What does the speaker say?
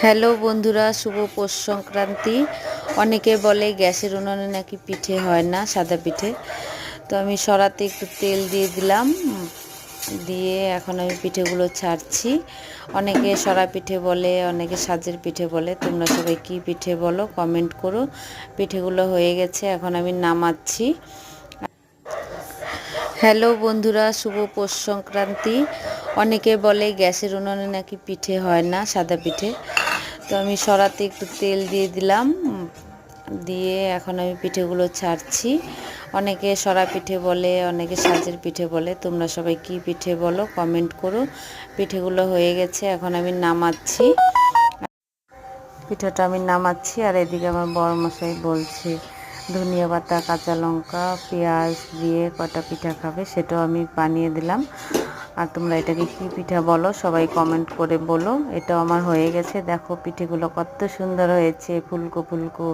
Hello বন্ধুরা, শুভ পৌষ সংক্রান্তি। অনেকে বলে গ্যাসের উনুনে নাকি পিঠে হয় না, সাদা পিঠে। তো আমি সরাতে একটু তেল দিয়ে দিলাম, দিয়ে এখন আমি পিঠেগুলো ছাড়ছি। অনেকে সরা পিঠে বলে, অনেকে সাজের পিঠে বলে। তোমরা সবাই কি পিঠে বলো কমেন্ট করো। পিঠেগুলো হয়ে গেছে, এখন আমি নামাচ্ছি। হ্যালো বন্ধুরা, শুভ পৌষ সংক্রান্তি। অনেকে বলে গ্যাসের উনুনে নাকি পিঠে হয় না, সাদা পিঠে। তো আমি সরাতে একটু তেল দিয়ে দিলাম, দিয়ে এখন আমি পিঠেগুলো ছাড়ছি। অনেকে সরা পিঠে বলে, অনেকে সাজের পিঠে বলে। তোমরা সবাই কি পিঠে বলো কমেন্ট করো। পিঠেগুলো হয়ে গেছে, এখন আমি নামাচ্ছি। পিঠাটা আমি নামাচ্ছি, আর এদিকে আমার বড়মশাই বলছে ধনিয়া পাতা, কাঁচা লঙ্কা, পেঁয়াজ দিয়ে কটা পিঠা খাবে, সেটাও আমি বানিয়ে দিলাম। আর তোমরা এটাকে কি পিঠা বলো সবাই কমেন্ট করে বলো। এটাও আমার হয়ে গেছে। দেখো পিঠেগুলো কত সুন্দর হয়েছে, ফুলকো ফুলকো।